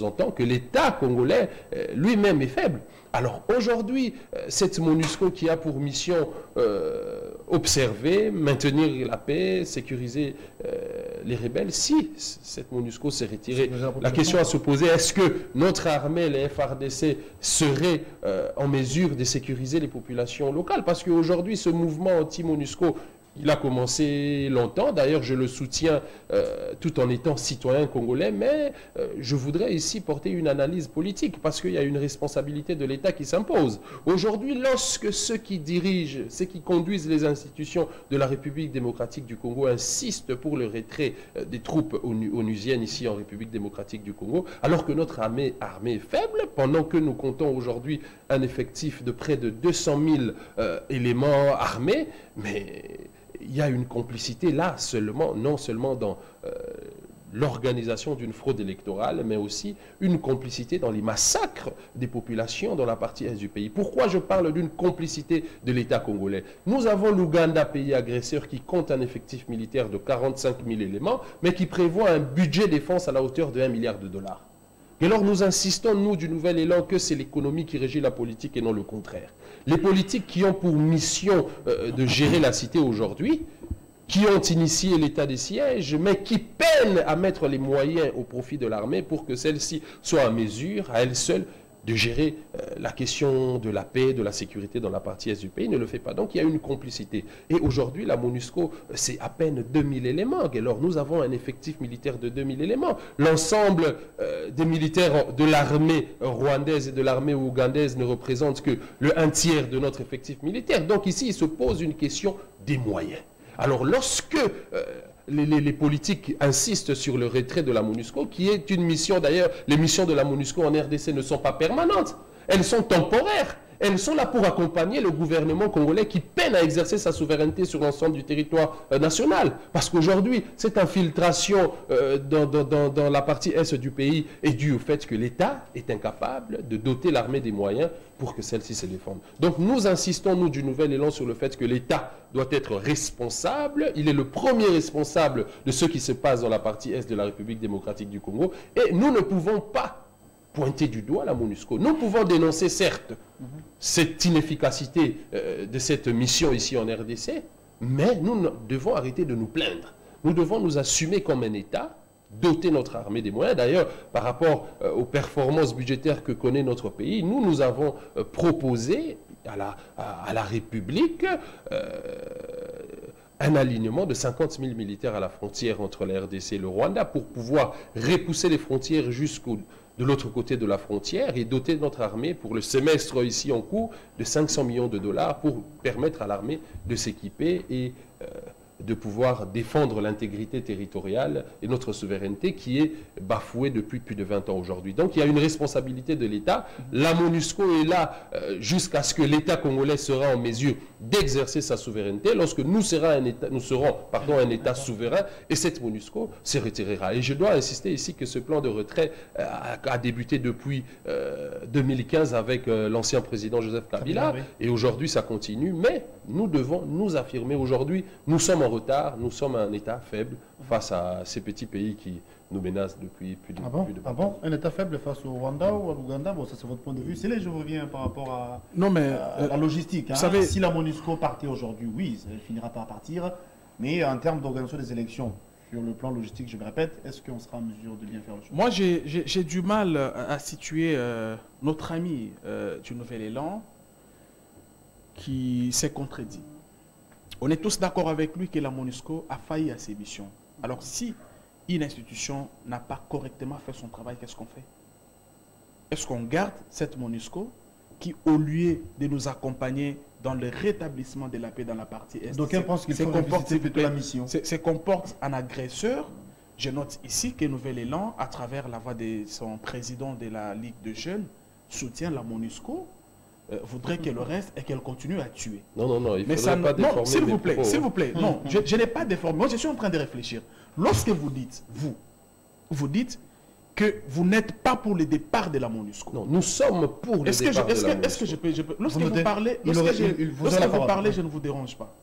entend que l'État congolais lui-même est faible. Alors aujourd'hui, cette MONUSCO qui a pour mission observer, maintenir la paix, sécuriser les rebelles, si cette MONUSCO s'est retirée, la question à se poser, est-ce que notre armée, les FARDC, seraient en mesure de sécuriser les populations locales? Parce qu'aujourd'hui, ce mouvement anti-MONUSCO, il a commencé longtemps, d'ailleurs je le soutiens tout en étant citoyen congolais, mais je voudrais ici porter une analyse politique parce qu'il y a une responsabilité de l'État qui s'impose. Aujourd'hui, lorsque ceux qui dirigent, ceux qui conduisent les institutions de la République démocratique du Congo insistent pour le retrait des troupes onusiennes ici en République démocratique du Congo, alors que notre armée est faible, pendant que nous comptons aujourd'hui un effectif de près de 200 000 éléments armés, mais il y a une complicité là seulement, non seulement dans l'organisation d'une fraude électorale, mais aussi une complicité dans les massacres des populations dans la partie est du pays. Pourquoi je parle d'une complicité de l'État congolais? Nous avons l'Ouganda, pays agresseur, qui compte un effectif militaire de 45 000 éléments, mais qui prévoit un budget défense à la hauteur de 1 milliard de dollars. Et alors nous insistons, nous, du Nouvel Élan, que c'est l'économie qui régit la politique et non le contraire. Les politiques qui ont pour mission de gérer la cité aujourd'hui, qui ont initié l'état des sièges, mais qui peinent à mettre les moyens au profit de l'armée pour que celle-ci soit en mesure, à elle seule, de gérer la question de la paix, de la sécurité dans la partie est du pays, ne le fait pas. Donc il y a une complicité. Et aujourd'hui, la MONUSCO, c'est à peine 2000 éléments. Alors nous avons un effectif militaire de 2000 éléments. L'ensemble des militaires de l'armée rwandaise et de l'armée ougandaise ne représente que le 1/3 de notre effectif militaire. Donc ici, il se pose une question des moyens. Alors lorsque les politiques insistent sur le retrait de la MONUSCO, qui est une mission, d'ailleurs, les missions de la MONUSCO en RDC ne sont pas permanentes, elles sont temporaires. Elles sont là pour accompagner le gouvernement congolais qui peine à exercer sa souveraineté sur l'ensemble du territoire national. Parce qu'aujourd'hui, cette infiltration dans la partie est du pays est due au fait que l'État est incapable de doter l'armée des moyens pour que celle-ci se défende. Donc nous insistons, nous, du Nouvel Élan, sur le fait que l'État doit être responsable. Il est le premier responsable de ce qui se passe dans la partie est de la République démocratique du Congo. Et nous ne pouvons pas pointer du doigt la MONUSCO. Nous pouvons dénoncer, certes, cette inefficacité de cette mission ici en RDC, mais nous devons arrêter de nous plaindre. Nous devons nous assumer comme un État, doter notre armée des moyens. D'ailleurs, par rapport aux performances budgétaires que connaît notre pays, nous avons proposé à la République un alignement de 50 000 militaires à la frontière entre la RDC et le Rwanda pour pouvoir repousser les frontières de l'autre côté de la frontière et doter notre armée pour le semestre ici en cours de 500 millions de dollars pour permettre à l'armée de s'équiper et de pouvoir défendre l'intégrité territoriale et notre souveraineté qui est bafouée depuis plus de 20 ans aujourd'hui. Donc il y a une responsabilité de l'État. La MONUSCO est là jusqu'à ce que l'État congolais sera en mesure d'exercer sa souveraineté. Lorsque nous serons un État souverain, et cette MONUSCO se retirera. Et je dois insister ici que ce plan de retrait a débuté depuis 2015 avec l'ancien président Joseph Kabila, et aujourd'hui ça continue, mais nous devons nous affirmer. Aujourd'hui, nous sommes en retard, nous sommes un État faible face à ces petits pays qui nous menacent depuis plus de 20 ans. Un État faible face au Rwanda ou à l'Ouganda, bon, ça c'est votre point de vue. C'est là je reviens par rapport à, la logistique. Hein. Savez, si la MONUSCO partait aujourd'hui, oui, elle finira par partir, mais en termes d'organisation des élections, sur le plan logistique, je le répète, est-ce qu'on sera en mesure de bien faire le choix? Moi, j'ai du mal à situer notre ami du Nouvel Élan qui s'est contredit. On est tous d'accord avec lui que la MONUSCO a failli à ses missions. Alors si une institution n'a pas correctement fait son travail, qu'est-ce qu'on fait? Est-ce qu'on garde cette MONUSCO qui, au lieu de nous accompagner dans le rétablissement de la paix dans la partie Est, donc elle pense qu'il faut revisiter plutôt la mission, se comporte en agresseur? Je note ici que Nouvel Élan, à travers la voix de son président de la Ligue de jeunes, soutient la MONUSCO, voudrait qu'elle reste et qu'elle continue à tuer. Non, il ne faudrait pas déformer. Non, s'il vous plaît, non, je n'ai pas déformé. Moi, je suis en train de réfléchir. Lorsque vous dites, vous dites que vous n'êtes pas pour le départ de la MONUSCO. Non, nous sommes pour le départ de la MONUSCO. Est-ce que je peux... Lorsque vous parlez, je ne vous dérange pas.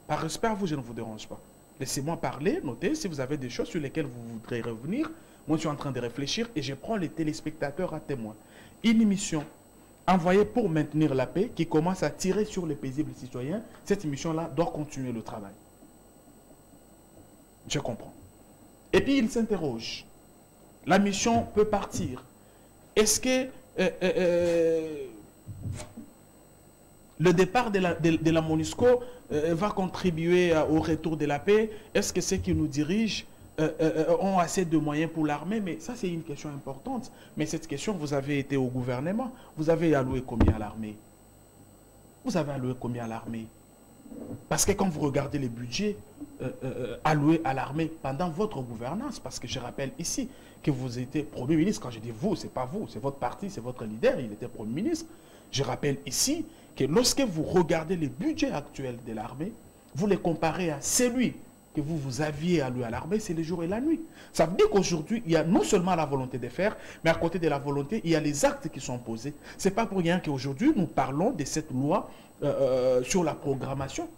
Par respect à vous, je ne vous dérange pas. Laissez-moi parler, notez si vous avez des choses sur lesquelles vous voudrez revenir. Moi, je suis en train de réfléchir et je prends les téléspectateurs à témoin. Une mission envoyée pour maintenir la paix qui commence à tirer sur les paisibles citoyens, cette mission-là doit continuer le travail. Je comprends. Et puis, il s'interroge. La mission peut partir. Est-ce que le départ de la MONUSCO va contribuer au retour de la paix? Est-ce que ceux qui nous dirigent ont assez de moyens pour l'armée? Mais ça, c'est une question importante. Mais cette question, vous avez été au gouvernement. Vous avez alloué combien à l'armée? Vous avez alloué combien à l'armée? Parce que quand vous regardez les budgets alloués à l'armée pendant votre gouvernance, parce que je rappelle ici que vous étiez Premier ministre, quand je dis vous, ce n'est pas vous, c'est votre parti, c'est votre leader, il était Premier ministre. Je rappelle ici que lorsque vous regardez les budgets actuels de l'armée, vous les comparez à celui que vous aviez alloué à l'armée, c'est le jour et la nuit. Ça veut dire qu'aujourd'hui, il y a non seulement la volonté de faire, mais à côté de la volonté, il y a les actes qui sont posés. Ce n'est pas pour rien qu'aujourd'hui, nous parlons de cette loi sur la programmation.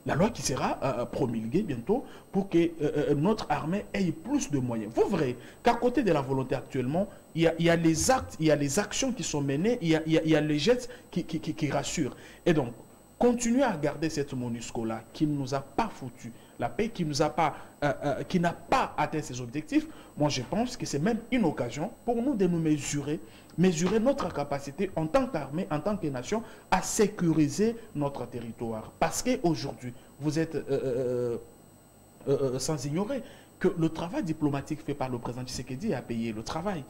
La loi qui sera promulguée bientôt pour que notre armée ait plus de moyens. Vous verrez qu'à côté de la volonté actuellement, il y a les actes, il y a les actions qui sont menées, il y a les gestes qui rassurent. Et donc, continuer à garder cette MONUSCO-là qui ne nous a pas foutu la paix, qui n'a pas atteint ses objectifs, moi je pense que c'est même une occasion pour nous de nous mesurer notre capacité en tant qu'armée, en tant que nation, à sécuriser notre territoire. Parce qu'aujourd'hui, vous êtes sans ignorer que le travail diplomatique fait par le président Tshisekedi a payé le travail.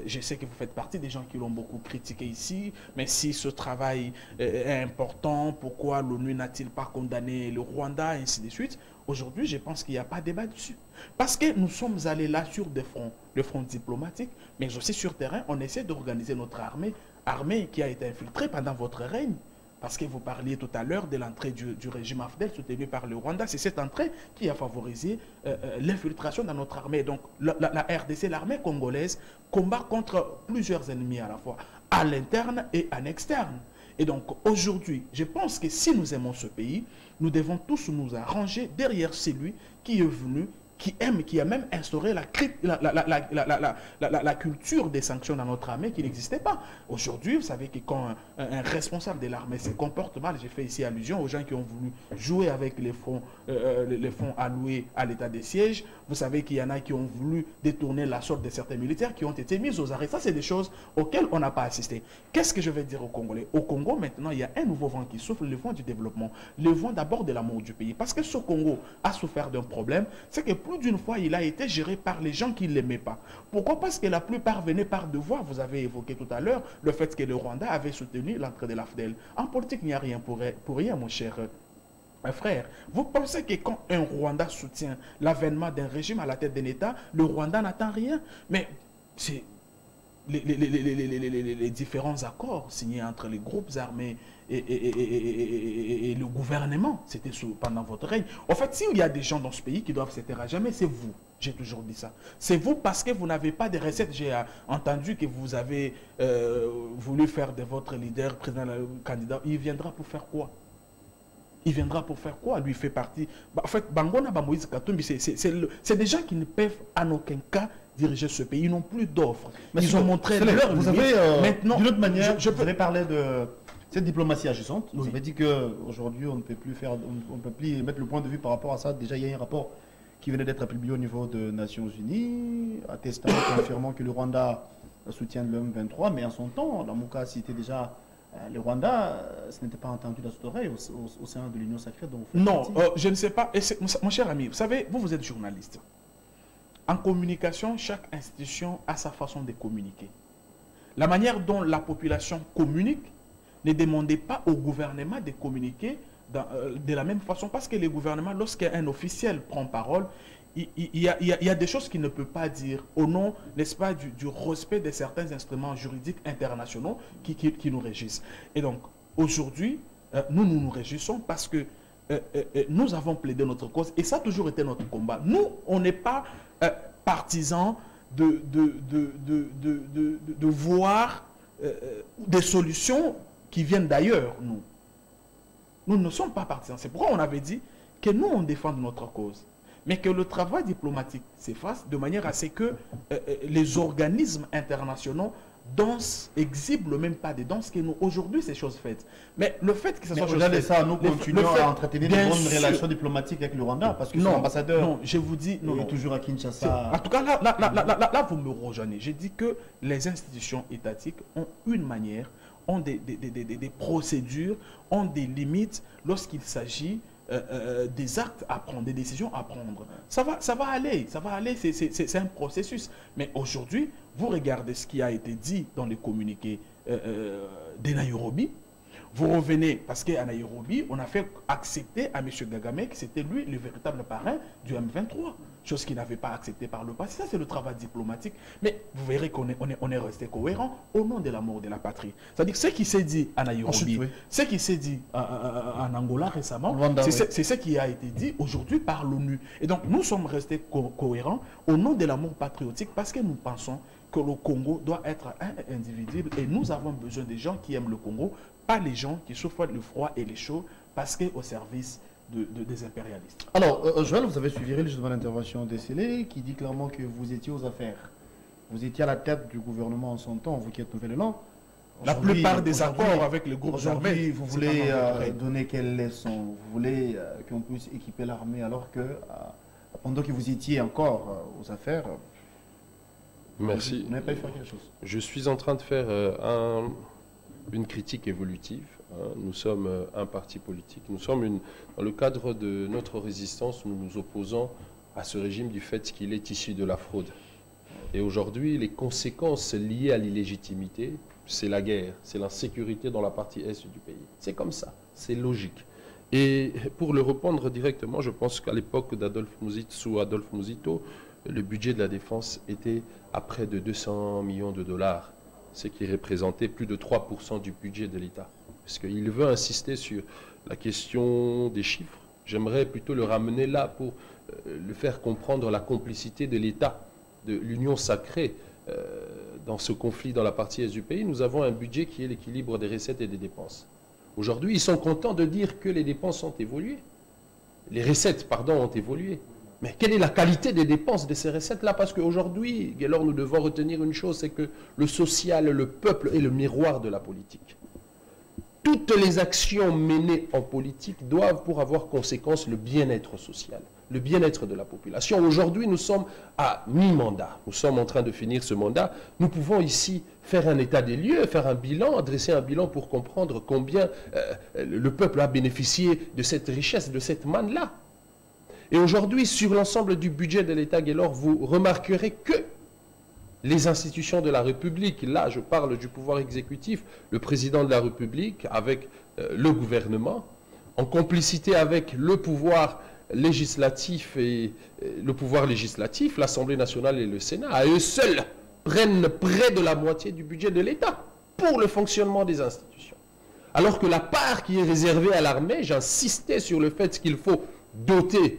Je sais que vous faites partie des gens qui l'ont beaucoup critiqué ici, mais si ce travail est important, pourquoi l'ONU n'a-t-il pas condamné le Rwanda, et ainsi de suite? Aujourd'hui, je pense qu'il n'y a pas de débat dessus. Parce que nous sommes allés là sur des fronts, le front diplomatique, mais aussi sur terrain, on essaie d'organiser notre armée qui a été infiltrée pendant votre règne. Parce que vous parliez tout à l'heure de l'entrée du régime AFDEL soutenu par le Rwanda. C'est cette entrée qui a favorisé l'infiltration dans notre armée. Donc la RDC, l'armée congolaise, combat contre plusieurs ennemis à la fois, à l'interne et à l'externe. Et donc aujourd'hui, je pense que si nous aimons ce pays, nous devons tous nous arranger derrière celui qui est venu, qui aime, qui a même instauré la culture des sanctions dans notre armée qui n'existait pas. Aujourd'hui, vous savez que quand un responsable de l'armée se comporte mal, j'ai fait ici allusion aux gens qui ont voulu jouer avec les fonds alloués à l'état des sièges. Vous savez qu'il y en a qui ont voulu détourner la sorte de certains militaires qui ont été mis aux arrêts. Ça, c'est des choses auxquelles on n'a pas assisté. Qu'est-ce que je vais dire aux Congolais? Au Congo, maintenant, il y a un nouveau vent qui souffle, le vent du développement, le vent d'abord de l'amour du pays. Parce que ce Congo a souffert d'un problème, c'est que plus d'une fois, il a été géré par les gens qui ne l'aimaient pas. Pourquoi? Parce que la plupart venaient par devoir. Vous avez évoqué tout à l'heure le fait que le Rwanda avait soutenu l'entrée de l'AFDEL. En politique, il n'y a rien pour rien, mon cher frère. Vous pensez que quand un Rwanda soutient l'avènement d'un régime à la tête d'un État, le Rwanda n'attend rien? Mais c'est les différents accords signés entre les groupes armés et le gouvernement, c'était pendant votre règne. En fait, s'il y a des gens dans ce pays qui doivent s'éteindre à jamais, c'est vous. J'ai toujours dit ça. C'est vous parce que vous n'avez pas de recettes. J'ai entendu que vous avez voulu faire de votre leader, président, candidat. Il viendra pour faire quoi? Il viendra pour faire quoi? Lui fait partie. En fait, Bangona Bamoïse Katumbi, c'est des gens qui ne peuvent en aucun cas diriger ce pays. Ils n'ont plus d'offres. Ils ont montré leur vous avez, maintenant, d'une autre manière, vous avez parlé de cette diplomatie agissante. Oui. Vous avez dit qu'aujourd'hui, on ne peut plus faire, on peut plus mettre le point de vue par rapport à ça. Déjà, il y a un rapport qui venait d'être publié au niveau des Nations Unies, attestant, confirmant que le Rwanda soutient le M23, mais en son temps, la Mouka citait déjà le Rwanda, ce n'était pas entendu dans cette oreille au sein de l'Union sacrée. Donc non, je ne sais pas. Et mon cher ami, vous savez, vous êtes journaliste. En communication, chaque institution a sa façon de communiquer. La manière dont la population communique, ne demandez pas au gouvernement de communiquer de la même façon, parce que le gouvernement, lorsqu'un officiel prend parole, il y a des choses qu'il ne peut pas dire au nom, n'est-ce pas, du respect de certains instruments juridiques internationaux qui nous régissent. Et donc, aujourd'hui, nous réjouissons parce que nous avons plaidé notre cause et ça a toujours été notre combat. Nous, on n'est pas partisans de voir des solutions qui viennent d'ailleurs, nous ne sommes pas partisans. C'est pourquoi on avait dit que nous, on défend notre cause. mais que le travail diplomatique s'efface de manière à ce que les organismes internationaux dansent, exhibent le même pas des danses que nous. Aujourd'hui, ces choses faites. Mais le fait que ça soit au-delà de ça, nous continuons à entretenir de bonnes sûr, relations diplomatiques avec le Rwanda parce que son ambassadeur non, je vous dis, non, est toujours à Kinshasa. En tout cas, là, vous me rejoignez. J'ai dit que les institutions étatiques ont une manière, ont des procédures, ont des limites lorsqu'il s'agit des actes à prendre, des décisions à prendre. Ça va aller, c'est un processus. Mais aujourd'hui, vous regardez ce qui a été dit dans les communiqués de Nairobi. Vous revenez, parce qu'à Nairobi, on a fait accepter à M. Kagame que c'était lui le véritable parrain du M23. Chose qu'il n'avait pas acceptée par le passé. Ça, c'est le travail diplomatique. Mais vous verrez qu'on est resté cohérent au nom de l'amour de la patrie. C'est-à-dire ce qui s'est dit à Nairobi, ce qui s'est dit en Angola récemment, c'est ce qui a été dit aujourd'hui par l'ONU. Et donc, nous sommes restés cohérents au nom de l'amour patriotique parce que nous pensons que le Congo doit être indivisible et nous avons besoin des gens qui aiment le Congo, pas les gens qui souffrent le froid et le chaud parce qu'au service des impérialistes. Alors, Joël, vous avez suivi justement l'intervention de Sélé qui dit clairement que vous étiez aux affaires. Vous étiez à la tête du gouvernement en son temps, vous qui êtes Nouvel-Élan. La plupart des accords avec les groupes armés. Vous voulez donner quelles leçons? Vous voulez qu'on puisse équiper l'armée alors que pendant que vous étiez encore aux affaires, merci. Vous n'avez pas fait quelque chose. Je suis en train de faire une critique évolutive. Nous sommes un parti politique. Nous sommes dans le cadre de notre résistance, nous nous opposons à ce régime du fait qu'il est issu de la fraude. Et aujourd'hui, les conséquences liées à l'illégitimité, c'est la guerre, c'est l'insécurité dans la partie est du pays. C'est comme ça, c'est logique. Et pour le reprendre directement, je pense qu'à l'époque d'Adolphe Muzito, sous Adolphe Muzito, le budget de la défense était à près de 200 millions de dollars, ce qui représentait plus de 3% du budget de l'État. Parce qu'il veut insister sur la question des chiffres. J'aimerais plutôt le ramener là pour le faire comprendre la complicité de l'État, de l'union sacrée dans ce conflit dans la partie est du pays. Nous avons un budget qui est l'équilibre des recettes et des dépenses. Aujourd'hui, ils sont contents de dire que les dépenses ont évolué. Les recettes, pardon, ont évolué. Mais quelle est la qualité des dépenses de ces recettes-là? Parce qu'aujourd'hui, Gaylor, nous devons retenir une chose, c'est que le social, le peuple est le miroir de la politique. Toutes les actions menées en politique doivent, pour avoir conséquence, le bien-être social, le bien-être de la population. Aujourd'hui, nous sommes à mi-mandat. Nous sommes en train de finir ce mandat. Nous pouvons ici faire un état des lieux, faire un bilan, adresser un bilan pour comprendre combien le peuple a bénéficié de cette richesse, de cette manne-là. Et aujourd'hui, sur l'ensemble du budget de l'État, Gaylor, vous remarquerez que les institutions de la République, là je parle du pouvoir exécutif, le président de la République avec le gouvernement, en complicité avec le pouvoir législatif et l'Assemblée nationale et le Sénat, à eux seuls prennent près de la moitié du budget de l'État pour le fonctionnement des institutions. Alors que la part qui est réservée à l'armée, j'insistais sur le fait qu'il faut doter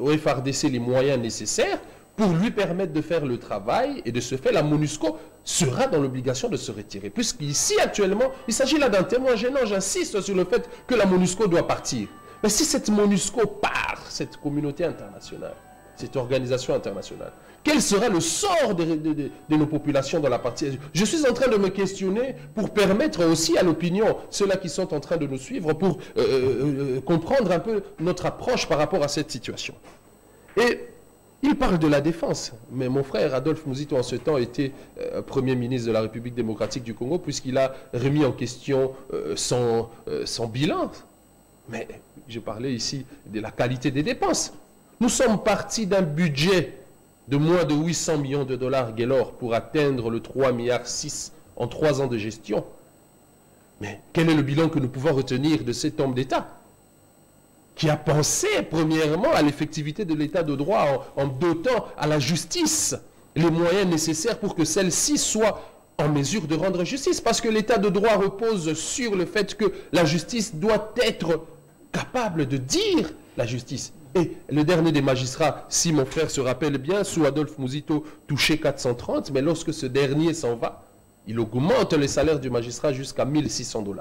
au FARDC les moyens nécessaires pour lui permettre de faire le travail, et de ce fait, la MONUSCO sera dans l'obligation de se retirer. Puisqu'ici, actuellement, il s'agit là d'un témoin gênant. J'insiste sur le fait que la MONUSCO doit partir. Mais si cette MONUSCO part, cette communauté internationale, cette organisation internationale, quel sera le sort de nos populations dans la partie? Je suis en train de me questionner pour permettre aussi à l'opinion, ceux-là qui sont en train de nous suivre, pour comprendre un peu notre approche par rapport à cette situation. Et il parle de la défense, mais mon frère Adolphe Muzito en ce temps était Premier ministre de la République démocratique du Congo puisqu'il a remis en question son bilan. Mais je parlais ici de la qualité des dépenses. Nous sommes partis d'un budget de moins de 800 millions de dollars, Gaylor, pour atteindre le 3,6 milliards en 3 ans de gestion. Mais quel est le bilan que nous pouvons retenir de cet homme d'État qui a pensé, premièrement, à l'effectivité de l'état de droit en dotant à la justice les moyens nécessaires pour que celle-ci soit en mesure de rendre justice. Parce que l'état de droit repose sur le fait que la justice doit être capable de dire la justice. Et le dernier des magistrats, si mon frère se rappelle bien, sous Adolphe Muzito, touchait 430, mais lorsque ce dernier s'en va, il augmente les salaires du magistrat jusqu'à 1 600 $.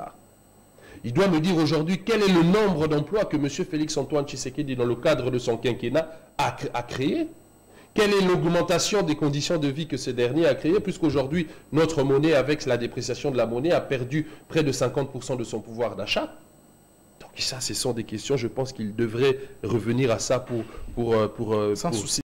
Il doit me dire aujourd'hui quel est le nombre d'emplois que M. Félix-Antoine Tshisekedi, dans le cadre de son quinquennat, a créé. Quelle est l'augmentation des conditions de vie que ce dernier a créé, puisqu'aujourd'hui, notre monnaie, avec la dépréciation de la monnaie, a perdu près de 50% de son pouvoir d'achat. Donc ça, ce sont des questions, je pense qu'il devrait revenir à ça Sans souci.